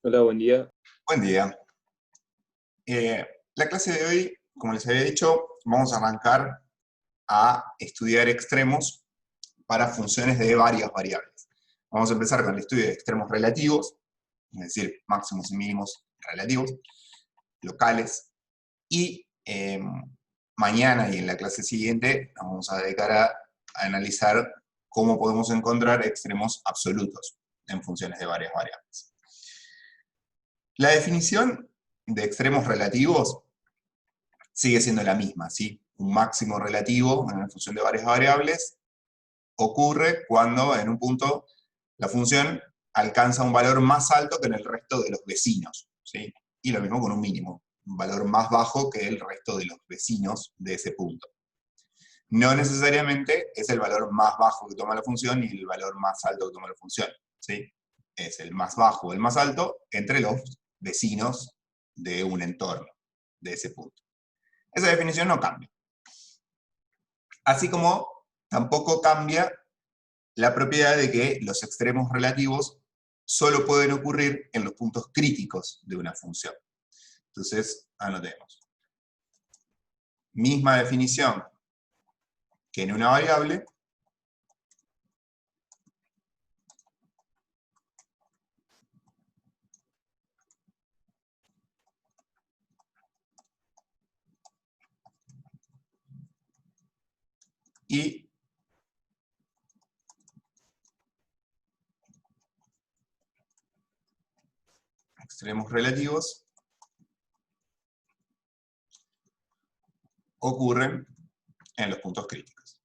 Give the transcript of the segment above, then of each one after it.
Hola, buen día. Buen día. La clase de hoy, como les había dicho, vamos a arrancar a estudiar extremos para funciones de varias variables. Vamos a empezar con el estudio de extremos relativos, es decir, máximos y mínimos relativos, locales, y mañana y en la clase siguiente nos vamos a dedicar a analizar cómo podemos encontrar extremos absolutos en funciones de varias variables. La definición de extremos relativos sigue siendo la misma, ¿sí? Un máximo relativo en una función de varias variables ocurre cuando en un punto la función alcanza un valor más alto que en el resto de los vecinos, ¿sí? Y lo mismo con un mínimo, un valor más bajo que el resto de los vecinos de ese punto. No necesariamente es el valor más bajo que toma la función ni el valor más alto que toma la función, ¿sí? Es el más bajo o el más alto entre los vecinos de un entorno, de ese punto. Esa definición no cambia. Así como tampoco cambia la propiedad de que los extremos relativos solo pueden ocurrir en los puntos críticos de una función. Entonces, anotemos. Misma definición que en una variable, y extremos relativos ocurren en los puntos críticos.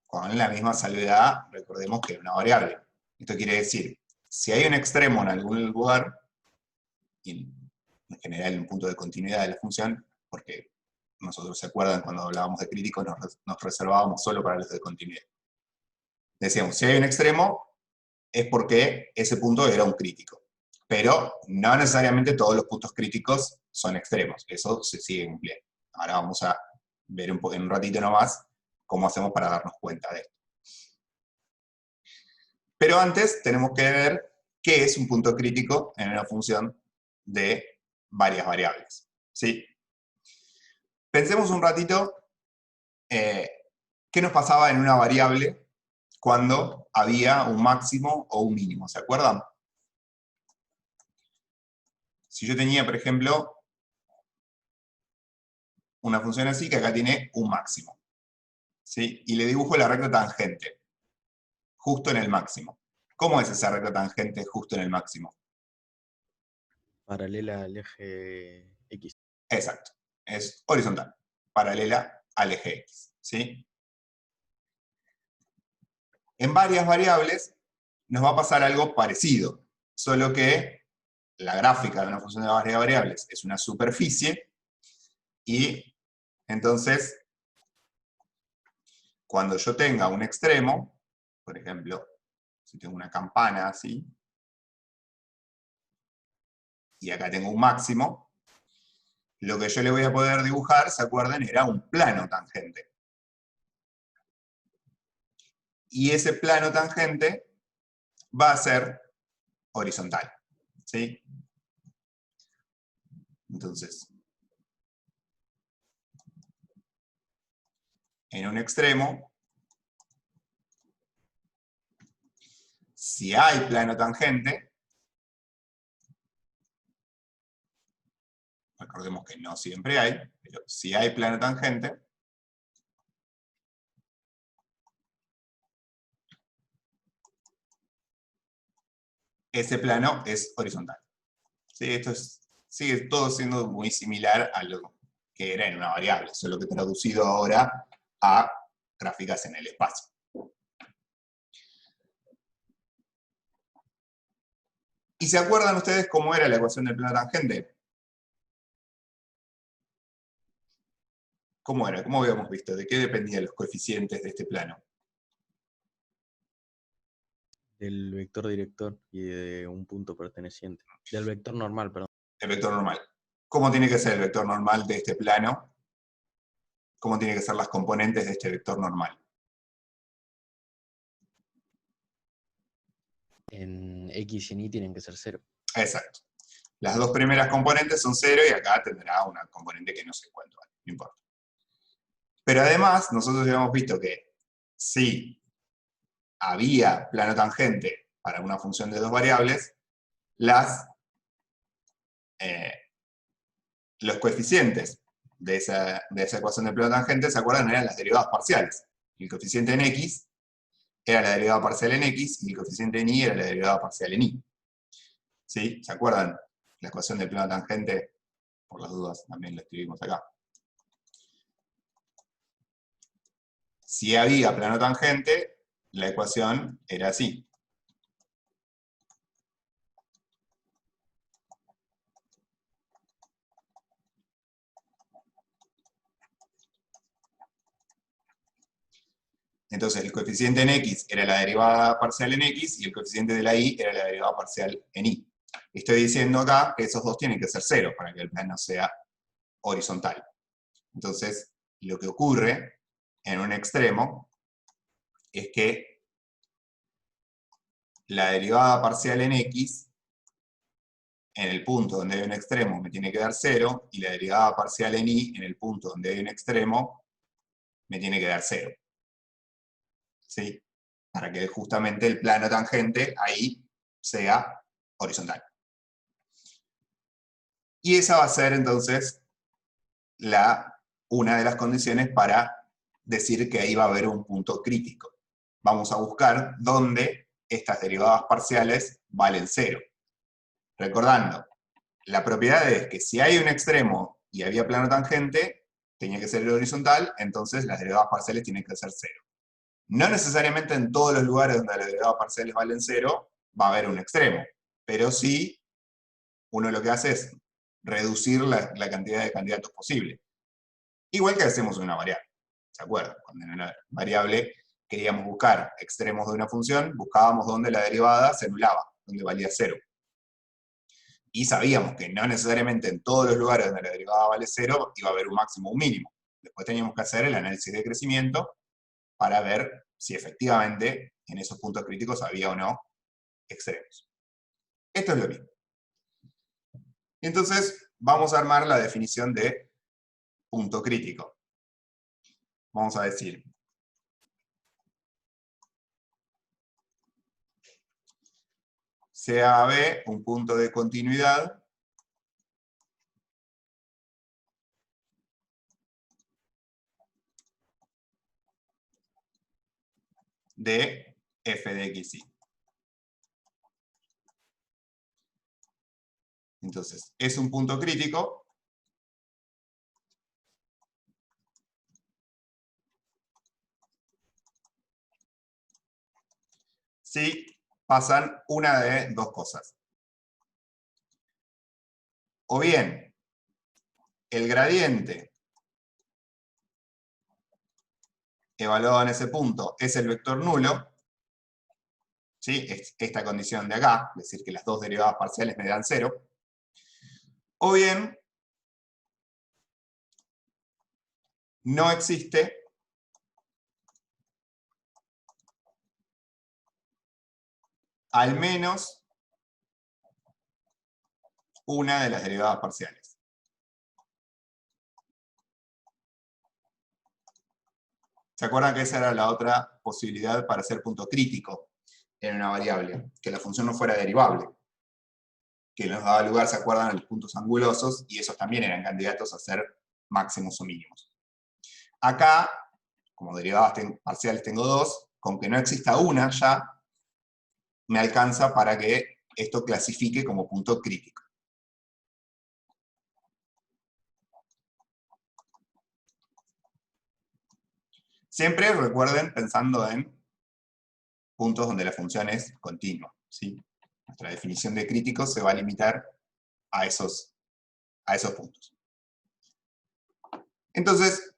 Con la misma salvedad, recordemos que es una variable. Esto quiere decir, si hay un extremo en algún lugar, y en general un punto de continuidad de la función, porque nosotros se acuerdan cuando hablábamos de críticos nos reservábamos solo para los de continuidad. Decíamos, si hay un extremo, es porque ese punto era un crítico. Pero no necesariamente todos los puntos críticos son extremos. Eso se sigue cumpliendo. Ahora vamos a ver en un ratito nomás cómo hacemos para darnos cuenta de esto. Pero antes tenemos que ver qué es un punto crítico en una función de varias variables. ¿Sí? Pensemos un ratito qué nos pasaba en una variable cuando había un máximo o un mínimo. ¿Se acuerdan? Si yo tenía, por ejemplo, una función así que acá tiene un máximo, ¿sí? Y le dibujo la recta tangente, justo en el máximo. ¿Cómo es esa recta tangente justo en el máximo? Paralela al eje X. Exacto, es horizontal, paralela al eje X, ¿sí? En varias variables nos va a pasar algo parecido, solo que la gráfica de una función de varias variables es una superficie y entonces cuando yo tenga un extremo, por ejemplo, si tengo una campana así, y acá tengo un máximo, lo que yo le voy a poder dibujar, ¿se acuerdan? Era un plano tangente. Y ese plano tangente va a ser horizontal, ¿sí? Entonces, en un extremo, si hay plano tangente, recordemos que no siempre hay, pero si hay plano tangente, ese plano es horizontal. ¿Sí? Esto sigue todo siendo muy similar a lo que era en una variable, solo que traducido ahora a gráficas en el espacio. ¿Y se acuerdan ustedes cómo era la ecuación del plano tangente? ¿Cómo era? ¿Cómo habíamos visto? ¿De qué dependían los coeficientes de este plano? Del vector director y de un punto perteneciente. Del vector normal, perdón. El vector normal. ¿cómo tiene que ser el vector normal de este plano? ¿Cómo tienen que ser las componentes de este vector normal? En X y en Y tienen que ser 0. Exacto. Las dos primeras componentes son 0 y acá tendrá una componente que no sé cuánto vale, no importa. Pero además, nosotros ya hemos visto que si había plano tangente para una función de dos variables, los coeficientes de esa ecuación de plano tangente, ¿se acuerdan? Eran las derivadas parciales. El coeficiente en X era la derivada parcial en X y el coeficiente en Y era la derivada parcial en Y. ¿Sí? ¿Se acuerdan? La ecuación del plano tangente, por las dudas, también la escribimos acá. Si había plano tangente, la ecuación era así. Entonces el coeficiente en X era la derivada parcial en X y el coeficiente de la Y era la derivada parcial en Y. Estoy diciendo acá que esos dos tienen que ser 0 para que el plano sea horizontal. Entonces, lo que ocurre en un extremo es que la derivada parcial en X, en el punto donde hay un extremo, me tiene que dar 0, y la derivada parcial en Y, en el punto donde hay un extremo, me tiene que dar 0. ¿Sí? Para que justamente el plano tangente ahí sea horizontal. Y esa va a ser entonces una de las condiciones para decir que ahí va a haber un punto crítico. Vamos a buscar dónde estas derivadas parciales valen 0. Recordando, la propiedad es que si hay un extremo y había plano tangente, tenía que ser el horizontal, entonces las derivadas parciales tienen que ser 0. No necesariamente en todos los lugares donde las derivadas parciales valen 0 va a haber un extremo, pero sí uno lo que hace es reducir la cantidad de candidatos posible. Igual que hacemos en una variable, ¿se acuerdan? Cuando en una variable queríamos buscar extremos de una función, buscábamos donde la derivada se anulaba, donde valía 0. Y sabíamos que no necesariamente en todos los lugares donde la derivada vale 0 iba a haber un máximo o un mínimo. Después teníamos que hacer el análisis de crecimiento para ver si efectivamente en esos puntos críticos había o no extremos. Esto es lo mismo. Entonces, vamos a armar la definición de punto crítico. Vamos a decir, sea B un punto de continuidad de f de x, y. Entonces, es un punto crítico si pasan una de dos cosas. O bien, el gradiente evaluado en ese punto es el vector nulo, ¿sí? Es esta condición de acá, es decir, que las dos derivadas parciales me dan 0. O bien, no existe al menos una de las derivadas parciales. ¿Se acuerdan que esa era la otra posibilidad para hacer punto crítico en una variable? Que la función no fuera derivable. Que nos daba lugar, ¿se acuerdan?, a los puntos angulosos, y esos también eran candidatos a ser máximos o mínimos. Acá, como derivadas parciales tengo dos, con que no exista una ya, me alcanza para que esto clasifique como punto crítico. Siempre recuerden pensando en puntos donde la función es continua, ¿sí? Nuestra definición de crítico se va a limitar a esos puntos. Entonces,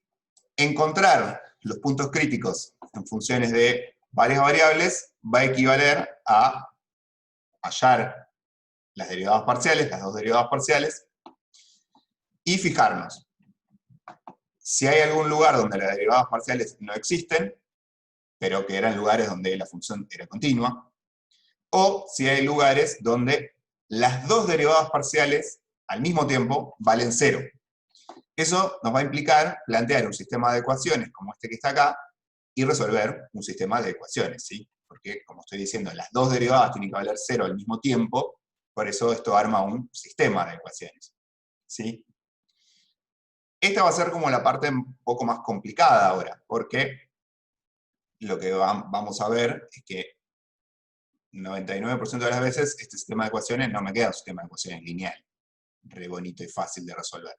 encontrar los puntos críticos en funciones de varias variables va a equivaler a hallar las derivadas parciales, las dos derivadas parciales, y fijarnos si hay algún lugar donde las derivadas parciales no existen, pero que eran lugares donde la función era continua, o si hay lugares donde las dos derivadas parciales al mismo tiempo valen 0. Eso nos va a implicar plantear un sistema de ecuaciones como este que está acá y resolver un sistema de ecuaciones, ¿sí? Porque, como estoy diciendo, las dos derivadas tienen que valer 0 al mismo tiempo, por eso esto arma un sistema de ecuaciones, ¿sí? Esta va a ser como la parte un poco más complicada ahora, porque lo que vamos a ver es que 99% de las veces este sistema de ecuaciones no me queda un sistema de ecuaciones lineal, re bonito y fácil de resolver.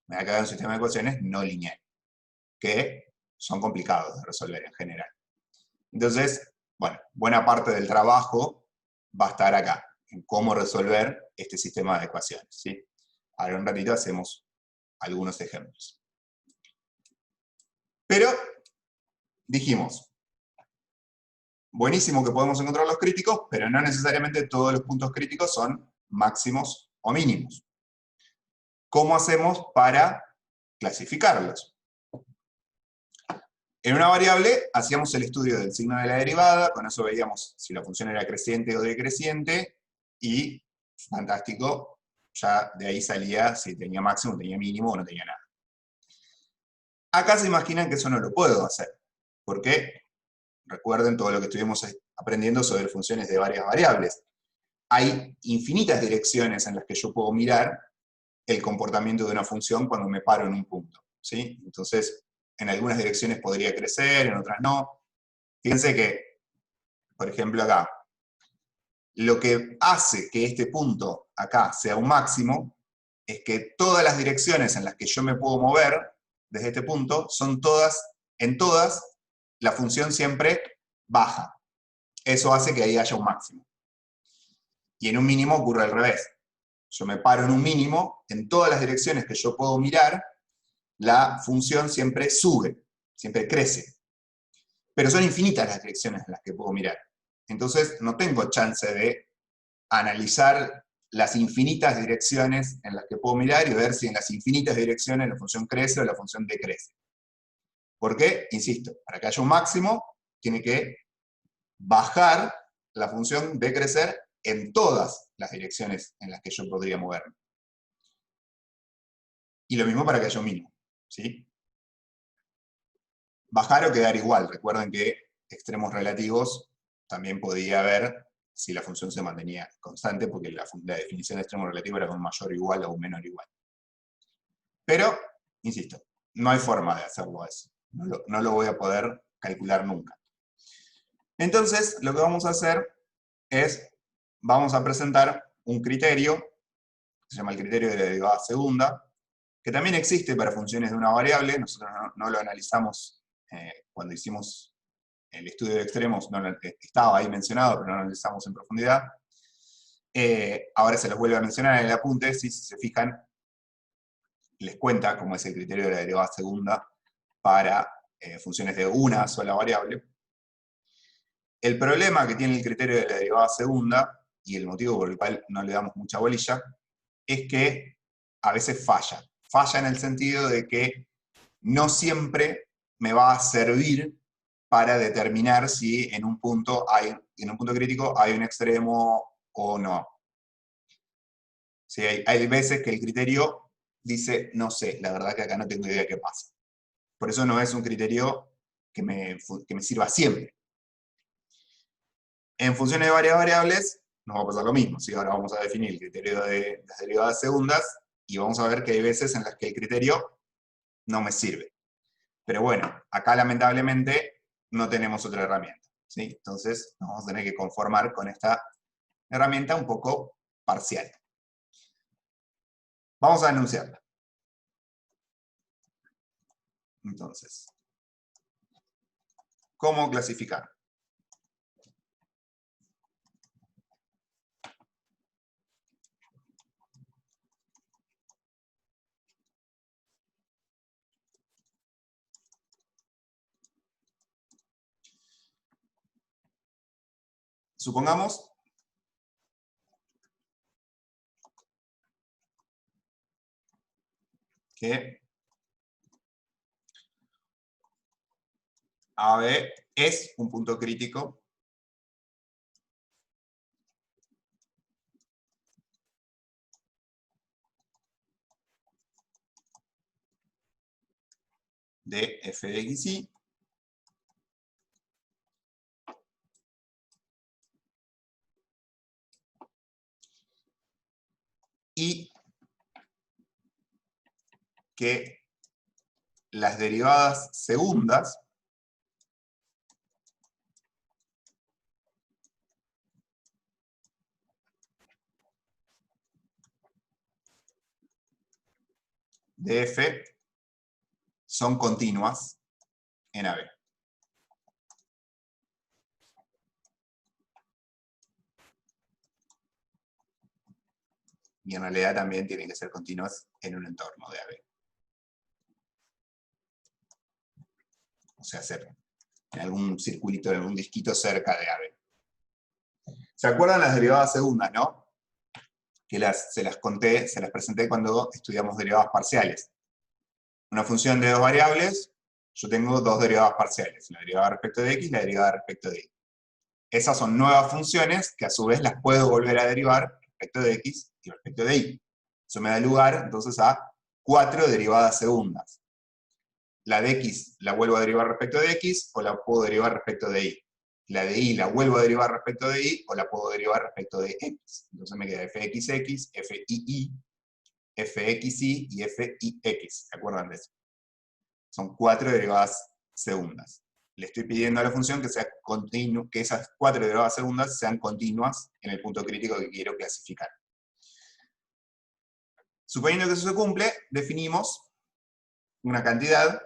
Me va a quedar un sistema de ecuaciones no lineal, que son complicados de resolver en general. Entonces, bueno, buena parte del trabajo va a estar acá, en cómo resolver este sistema de ecuaciones, ¿sí? Ahora un ratito hacemos algunos ejemplos. Pero, dijimos, buenísimo que podemos encontrar los críticos, pero no necesariamente todos los puntos críticos son máximos o mínimos. ¿Cómo hacemos para clasificarlos? En una variable hacíamos el estudio del signo de la derivada, con eso veíamos si la función era creciente o decreciente, y fantástico, ya de ahí salía si tenía máximo, tenía mínimo o no tenía nada. Acá se imaginan que eso no lo puedo hacer, porque recuerden todo lo que estuvimos aprendiendo sobre funciones de varias variables. Hay infinitas direcciones en las que yo puedo mirar el comportamiento de una función cuando me paro en un punto, ¿sí? Entonces, en algunas direcciones podría crecer, en otras no. Fíjense que, por ejemplo acá, lo que hace que este punto acá sea un máximo es que todas las direcciones en las que yo me puedo mover desde este punto son todas, en todas, la función siempre baja. Eso hace que ahí haya un máximo. Y en un mínimo ocurre al revés. Yo me paro en un mínimo, en todas las direcciones que yo puedo mirar, la función siempre sube, siempre crece. Pero son infinitas las direcciones en las que puedo mirar. Entonces no tengo chance de analizar las infinitas direcciones en las que puedo mirar y ver si en las infinitas direcciones la función crece o la función decrece. ¿Por qué? Insisto, para que haya un máximo, tiene que bajar la función de crecer en todas las direcciones en las que yo podría moverme. Y lo mismo para que haya un mínimo, ¿sí? Bajar o quedar igual. Recuerden que extremos relativos también podía ver si la función se mantenía constante, porque la definición de extremo relativo era un mayor igual o un menor igual. Pero, insisto, no hay forma de hacerlo eso. No lo voy a poder calcular nunca. Entonces, lo que vamos a hacer es, vamos a presentar un criterio, que se llama el criterio de la derivada segunda, que también existe para funciones de una variable. Nosotros no lo analizamos cuando hicimos el estudio de extremos, estaba ahí mencionado, pero no lo analizamos en profundidad. Ahora se los vuelve a mencionar en el apunte, si se fijan, les cuenta cómo es el criterio de la derivada segunda para funciones de una sola variable. El problema que tiene el criterio de la derivada segunda, y el motivo por el cual no le damos mucha bolilla, es que a veces falla. Falla en el sentido de que no siempre me va a servir para determinar si en un punto crítico hay un extremo o no. Sí, hay veces que el criterio dice, no sé, la verdad que acá no tengo idea qué pasa. Por eso no es un criterio que me sirva siempre. En funciones de varias variables nos va a pasar lo mismo, ¿sí? Ahora vamos a definir el criterio de las derivadas segundas y vamos a ver que hay veces en las que el criterio no me sirve. Pero bueno, acá lamentablemente no tenemos otra herramienta, ¿sí? Entonces nos vamos a tener que conformar con esta herramienta un poco parcial. Vamos a enunciarla. Entonces, ¿cómo clasificar? Supongamos que AB es un punto crítico de f de x, y que las derivadas segundas de f son continuas en AB. Y en realidad también tienen que ser continuas en un entorno de AB. O sea, en algún circulito, en algún disquito cerca de AB. ¿Se acuerdan las derivadas segundas, no? Que se las conté, se las presenté cuando estudiamos derivadas parciales. Una función de dos variables, yo tengo dos derivadas parciales, la derivada respecto de x y la derivada respecto de y. Esas son nuevas funciones que a su vez las puedo volver a derivar respecto de x y respecto de y. Eso me da lugar entonces a 4 derivadas segundas. La de x la vuelvo a derivar respecto de x o la puedo derivar respecto de y. La de y la vuelvo a derivar respecto de y o la puedo derivar respecto de x. Entonces me queda fxx, fii, fxy y fix. ¿Se acuerdan de eso? Son 4 derivadas segundas. Le estoy pidiendo a la función que esas 4 derivadas segundas sean continuas en el punto crítico que quiero clasificar. Suponiendo que eso se cumple, definimos una cantidad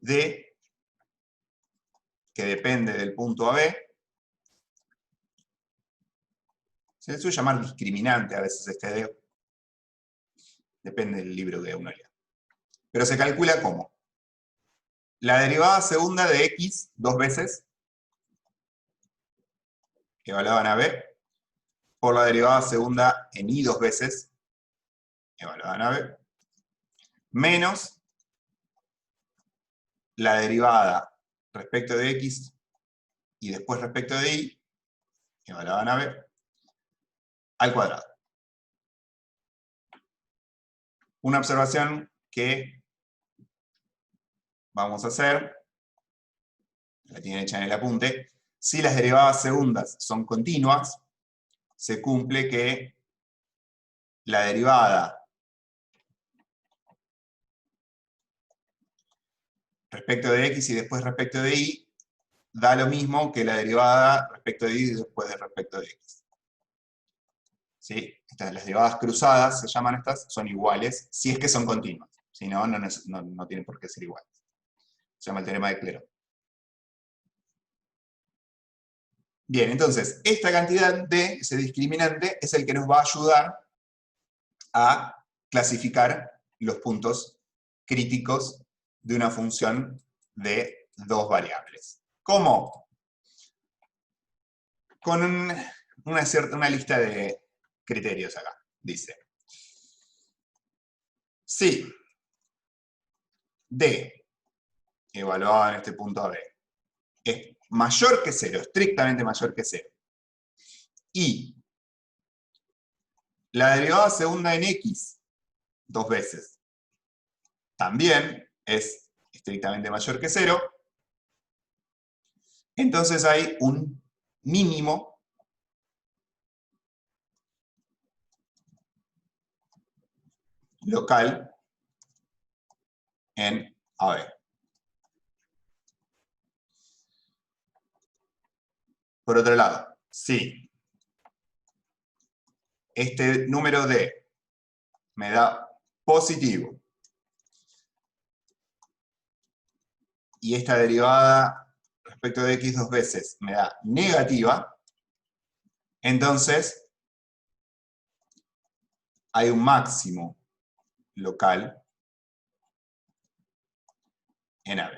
D que depende del punto AB. Se le suele llamar discriminante a veces este D. Depende del libro que uno lea. Pero se calcula como la derivada segunda de x dos veces, evaluada en AB, por la derivada segunda en y dos veces, evaluada en AB, menos la derivada respecto de x y después respecto de y, evaluada en AB, al cuadrado. Una observación que vamos a hacer, la tienen hecha en el apunte, si las derivadas segundas son continuas, se cumple que la derivada respecto de x y después respecto de y da lo mismo que la derivada respecto de y y después de respecto de x. ¿Sí? Las derivadas cruzadas, se llaman estas, son iguales, si es que son continuas. Si no, no tienen por qué ser iguales. Se llama el teorema de Clairaut. Bien, entonces, esta cantidad de ese discriminante es el que nos va a ayudar a clasificar los puntos críticos de una función de dos variables. ¿Cómo? Con una lista de criterios acá. Dice, si D, evaluado en este punto AB, es mayor que 0, estrictamente mayor que 0, y la derivada segunda en x, dos veces, también es estrictamente mayor que 0, entonces hay un mínimo local en AB. Por otro lado, si este número D me da positivo y esta derivada respecto de x dos veces me da negativa, entonces hay un máximo local en AB.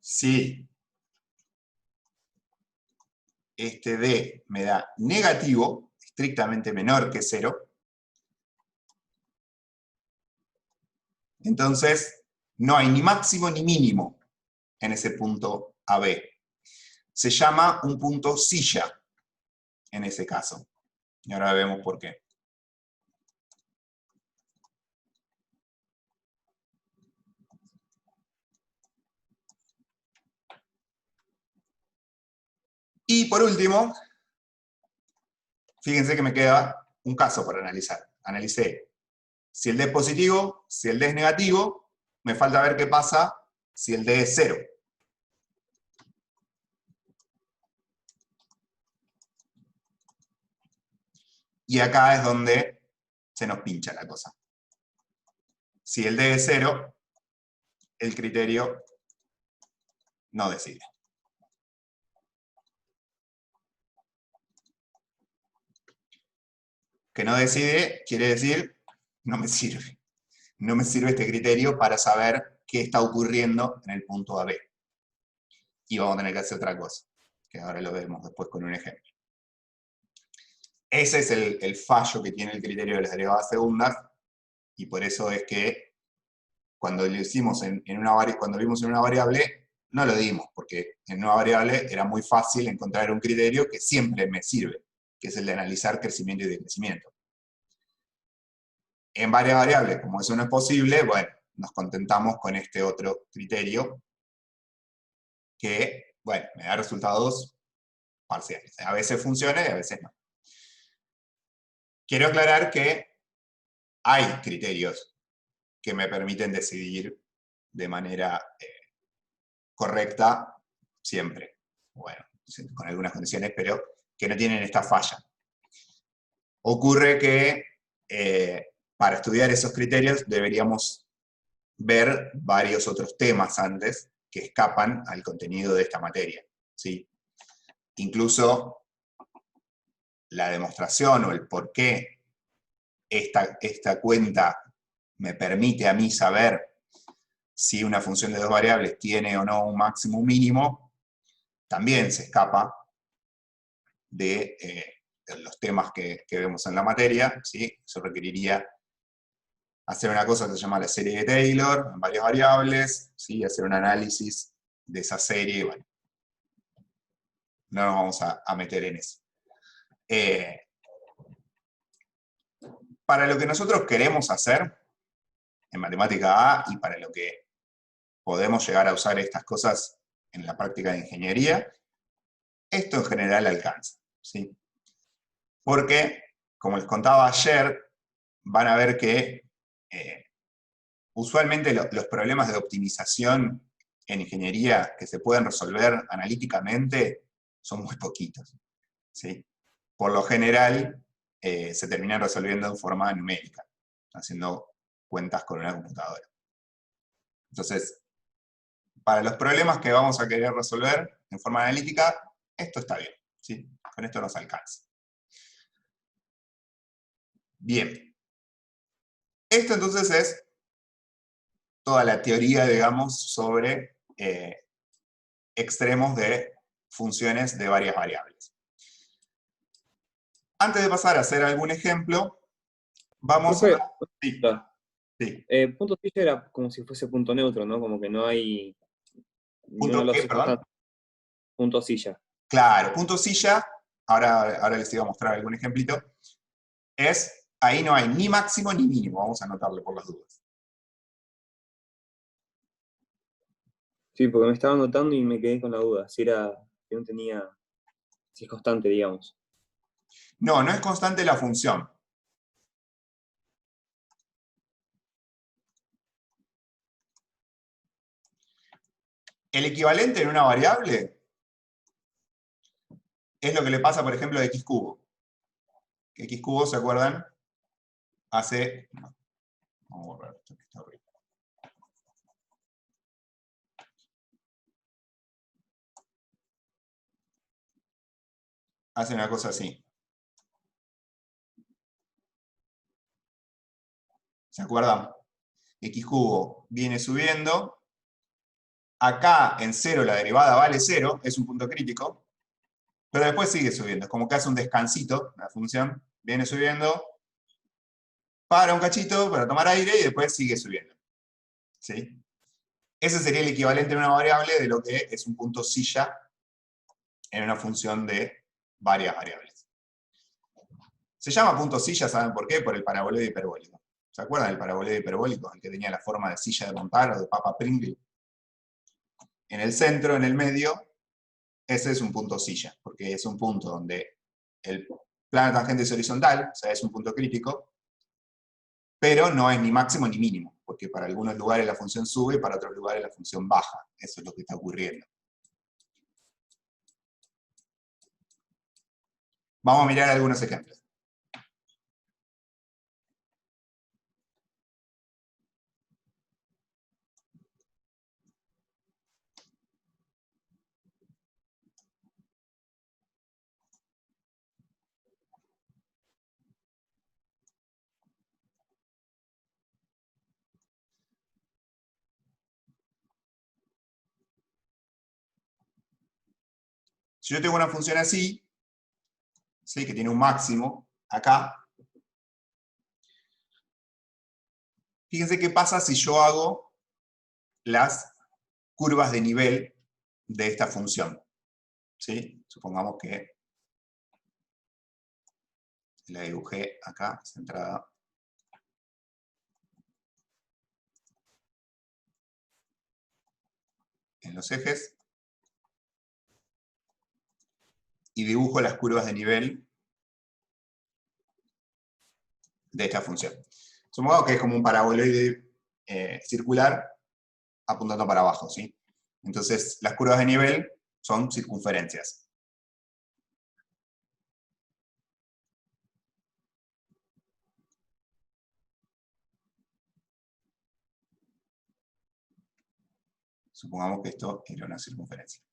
Si este D me da negativo, estrictamente menor que 0, entonces no hay ni máximo ni mínimo en ese punto AB. Se llama un punto silla en ese caso. Y ahora vemos por qué. Y por último, fíjense que me queda un caso para analizar. Analicé si el D es positivo, si el D es negativo, me falta ver qué pasa si el D es 0. Y acá es donde se nos pincha la cosa. Si el D es 0, el criterio no decide. Que no decide quiere decir, no me sirve. No me sirve este criterio para saber qué está ocurriendo en el punto AB. Y vamos a tener que hacer otra cosa, que ahora lo vemos después con un ejemplo. Ese es el fallo que tiene el criterio de las derivadas segundas, y por eso es que cuando lo hicimos cuando vimos en una variable, no lo dimos, porque en una variable era muy fácil encontrar un criterio que siempre me sirve, que es el de analizar crecimiento y decrecimiento. En varias variables, como eso no es posible, bueno, nos contentamos con este otro criterio que, bueno, me da resultados parciales. A veces funciona y a veces no. Quiero aclarar que hay criterios que me permiten decidir de manera correcta siempre. Bueno, con algunas condiciones, pero que no tienen esta falla. Ocurre que para estudiar esos criterios deberíamos ver varios otros temas antes que escapan al contenido de esta materia, ¿sí? Incluso la demostración o el por qué esta cuenta me permite a mí saber si una función de dos variables tiene o no un máximo o un mínimo, también se escapa de los temas que vemos en la materia, ¿sí? Eso requeriría hacer una cosa que se llama la serie de Taylor, en varias variables, ¿sí? Hacer un análisis de esa serie, bueno, no nos vamos a meter en eso. Para lo que nosotros queremos hacer en matemática A y para lo que podemos llegar a usar estas cosas en la práctica de ingeniería, esto en general alcanza, ¿sí? Porque, como les contaba ayer, van a ver que usualmente los problemas de optimización en ingeniería que se pueden resolver analíticamente son muy poquitos, ¿sí? Por lo general, se terminan resolviendo en forma numérica, haciendo cuentas con una computadora. Entonces, para los problemas que vamos a querer resolver en forma analítica, esto está bien, ¿sí? Con esto nos alcanza. Bien. Esto entonces es toda la teoría, digamos, sobre extremos de funciones de varias variables. Antes de pasar a hacer algún ejemplo, vamos Profe, a... Sí, sí. punto silla era como si fuese punto neutro, ¿no? Como que no hay ninguno de ¿Punto los qué, dos perdón? constantes. Punto silla. Claro, punto silla, ahora les iba a mostrar algún ejemplito, ahí no hay ni máximo ni mínimo, vamos a anotarlo por las dudas. Sí, porque me estaba anotando y me quedé con la duda. Si no tenía, si es constante, digamos. No, no es constante la función. El equivalente en una variable es lo que le pasa, por ejemplo, a x cubo. X cubo, ¿se acuerdan? Hace... no, vamos a borrar esto que está horrible. Hace una cosa así. ¿Se acuerdan? X cubo viene subiendo Acá en 0 la derivada vale 0, es un punto crítico, pero después sigue subiendo. Es como que hace un descansito, la función viene subiendo, para un cachito para tomar aire y después sigue subiendo. ¿Sí? Ese sería el equivalente en una variable de lo que es un punto silla en una función de varias variables. Se llama punto silla, ¿saben por qué? Por el paraboloide hiperbólico. ¿Se acuerdan del paraboloide hiperbólico? El que tenía la forma de silla de montar o de papa Pringle. En el centro, en el medio, ese es un punto silla, porque es un punto donde el plano tangente es horizontal, o sea, es un punto crítico, pero no es ni máximo ni mínimo, porque para algunos lugares la función sube y para otros lugares la función baja. Eso es lo que está ocurriendo. Vamos a mirar algunos ejemplos. Si yo tengo una función así, ¿sí? Que tiene un máximo acá, fíjense qué pasa si yo hago las curvas de nivel de esta función. ¿Sí? Supongamos que la dibujé acá, centrada. En los ejes. Y dibujo las curvas de nivel de esta función. Supongamos que es como un paraboloide circular apuntando para abajo, ¿sí? Entonces, las curvas de nivel son circunferencias. Supongamos que esto era una circunferencia.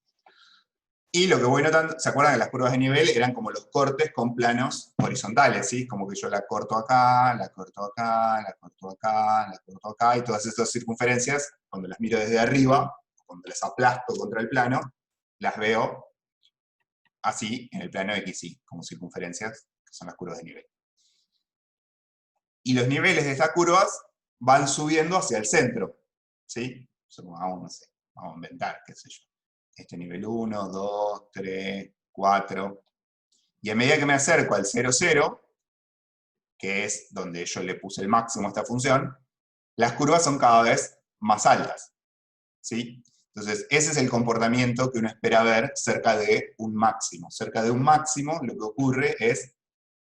Y lo que voy notando, ¿se acuerdan que las curvas de nivel eran como los cortes con planos horizontales, ¿sí? Como que yo la corto acá, la corto acá, la corto acá, la corto acá, y todas estas circunferencias, cuando las miro desde arriba, cuando las aplasto contra el plano, las veo así en el plano XY, como circunferencias, que son las curvas de nivel. Y los niveles de estas curvas van subiendo hacia el centro, ¿sí? Vamos, no sé, vamos a inventar, qué sé yo. Este nivel 1, 2, 3, 4. Y a medida que me acerco al 0, 0, que es donde yo le puse el máximo a esta función, las curvas son cada vez más altas, ¿sí? Entonces, ese es el comportamiento que uno espera ver cerca de un máximo. Cerca de un máximo, lo que ocurre es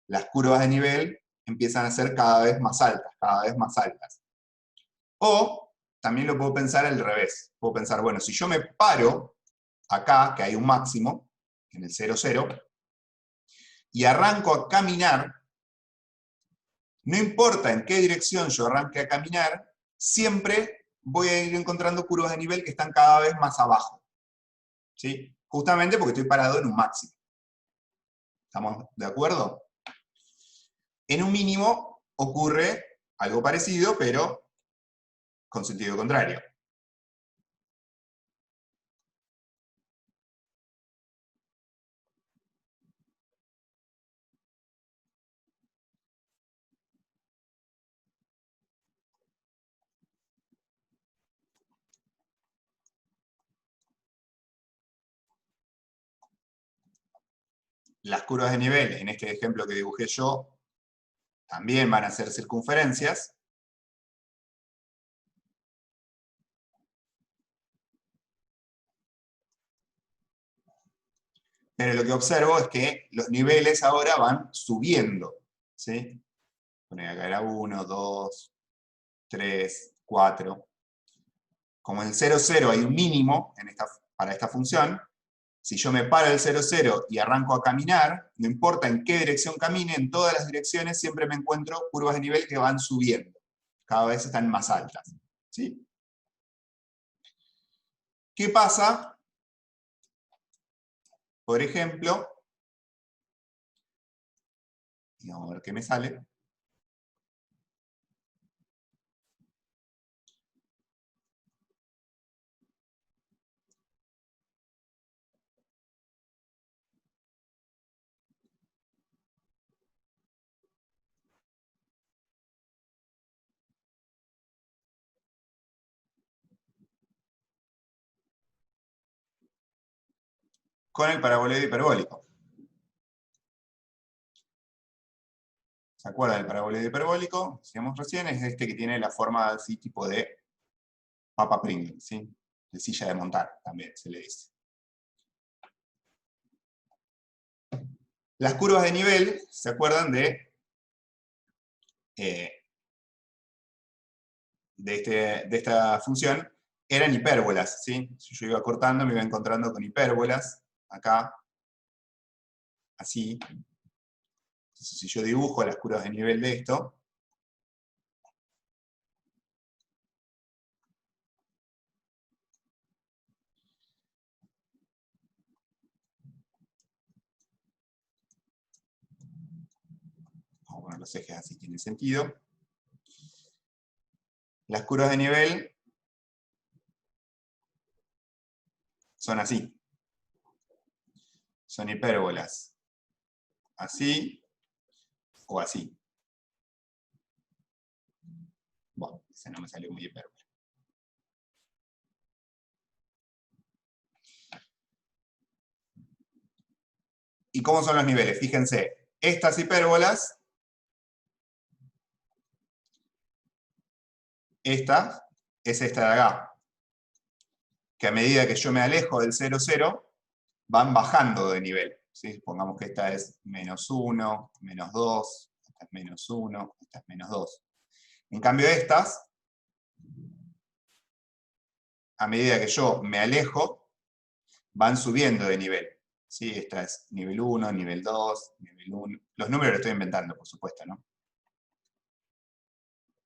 las curvas de nivel empiezan a ser cada vez más altas, cada vez más altas. O también lo puedo pensar al revés. Puedo pensar, bueno, si yo me paro acá, que hay un máximo, en el 0, 0, y arranco a caminar, no importa en qué dirección yo arranque a caminar, siempre voy a ir encontrando curvas de nivel que están cada vez más abajo. ¿Sí? Justamente porque estoy parado en un máximo. ¿Estamos de acuerdo? En un mínimo ocurre algo parecido, pero con sentido contrario. Las curvas de nivel, en este ejemplo que dibujé yo, también van a ser circunferencias. Pero lo que observo es que los niveles ahora van subiendo. ¿Sí? Poner acá era 1, 2, 3, 4. Como en 0, 0 hay un mínimo para esta función, si yo me paro el 0, 0 y arranco a caminar, no importa en qué dirección camine, en todas las direcciones siempre me encuentro curvas de nivel que van subiendo. Cada vez están más altas. ¿Sí? ¿Qué pasa? Por ejemplo, y vamos a ver qué me sale. con el paraboloide hiperbólico. ¿Se acuerdan del paraboloide hiperbólico? Decíamos recién, es este que tiene la forma así tipo de papa Pringles, ¿sí? De silla de montar, también se le dice. Las curvas de nivel, ¿se acuerdan de esta función? Eran hipérbolas, ¿sí? Si yo iba cortando, me iba encontrando con hipérbolas, acá, así. Entonces, si yo dibujo las curvas de nivel de esto, vamos a poner los ejes así, tiene sentido. Las curvas de nivel son así. Son hipérbolas. Así o así. Bueno, ese no me salió muy hipérbola. ¿Y cómo son los niveles? Fíjense, estas hipérbolas, esta es esta de acá, que a medida que yo me alejo del 0, 0, van bajando de nivel, ¿sí? Pongamos que esta es menos 1, menos 2, esta es menos 1, esta es menos 2. En cambio estas, a medida que yo me alejo, van subiendo de nivel. ¿Sí? Esta es nivel 1, nivel 2, nivel 1. Los números los estoy inventando, por supuesto, ¿no?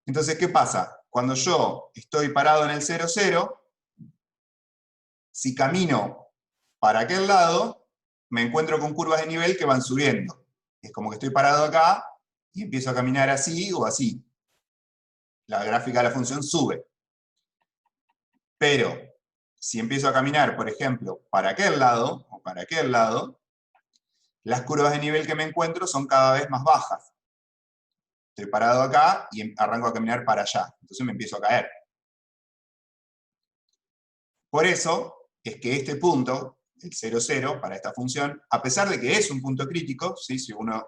Entonces, ¿qué pasa? Cuando yo estoy parado en el 0, 0, si camino para aquel lado, me encuentro con curvas de nivel que van subiendo. Es como que estoy parado acá y empiezo a caminar así o así. La gráfica de la función sube. Pero, si empiezo a caminar, por ejemplo, para aquel lado, o para aquel lado, las curvas de nivel que me encuentro son cada vez más bajas. Estoy parado acá y arranco a caminar para allá. Entonces me empiezo a caer. Por eso es que este punto, el 0, 0, para esta función, a pesar de que es un punto crítico, ¿sí? Si uno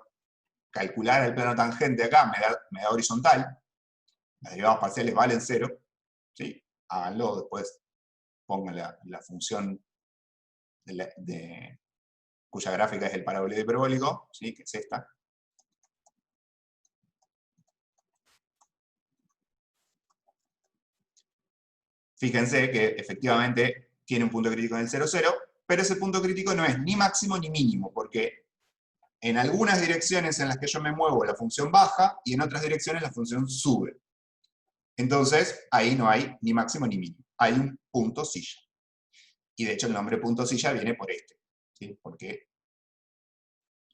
calculara el plano tangente acá, me da horizontal, las derivadas parciales valen 0, ¿sí? Háganlo, después pongan la función cuya gráfica es el paraboloide hiperbólico, ¿sí? Que es esta. Fíjense que efectivamente tiene un punto crítico en el 0, 0, pero ese punto crítico no es ni máximo ni mínimo, porque en algunas direcciones en las que yo me muevo la función baja y en otras direcciones la función sube. Entonces, ahí no hay ni máximo ni mínimo. Hay un punto silla. Y de hecho el nombre punto silla viene por este, ¿sí? Porque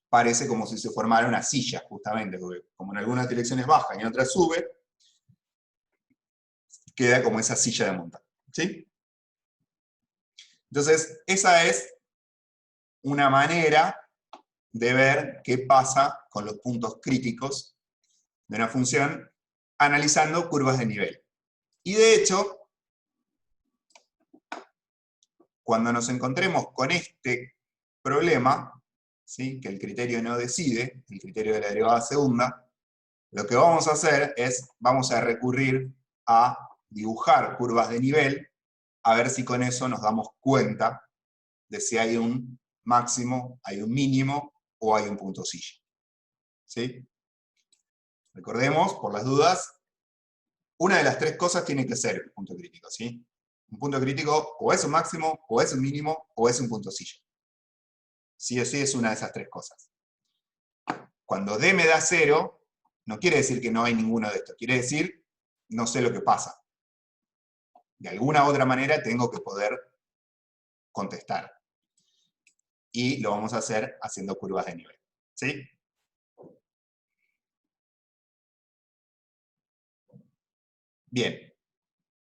parece como si se formara una silla, justamente, porque como en algunas direcciones baja y en otras sube, queda como esa silla de montar, ¿sí? Entonces, esa es una manera de ver qué pasa con los puntos críticos de una función analizando curvas de nivel. Y de hecho, cuando nos encontremos con este problema, ¿sí? Que el criterio no decide, el criterio de la derivada segunda, lo que vamos a hacer es, vamos a recurrir a dibujar curvas de nivel, a ver si con eso nos damos cuenta de si hay un máximo, hay un mínimo o hay un punto silla. ¿Sí? Recordemos, por las dudas, una de las tres cosas tiene que ser el punto crítico, ¿sí? Un punto crítico o es un máximo, o es un mínimo, o es un punto silla. Sí o sí es una de esas tres cosas. Cuando D me da 0, no quiere decir que no hay ninguno de estos, quiere decir no sé lo que pasa. De alguna u otra manera tengo que poder contestar. Y lo vamos a hacer haciendo curvas de nivel. ¿Sí? Bien.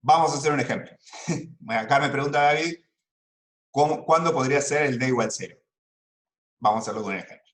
Vamos a hacer un ejemplo. Acá me pregunta David, ¿cuándo podría ser el D igual 0? Vamos a hacerlo con un ejemplo.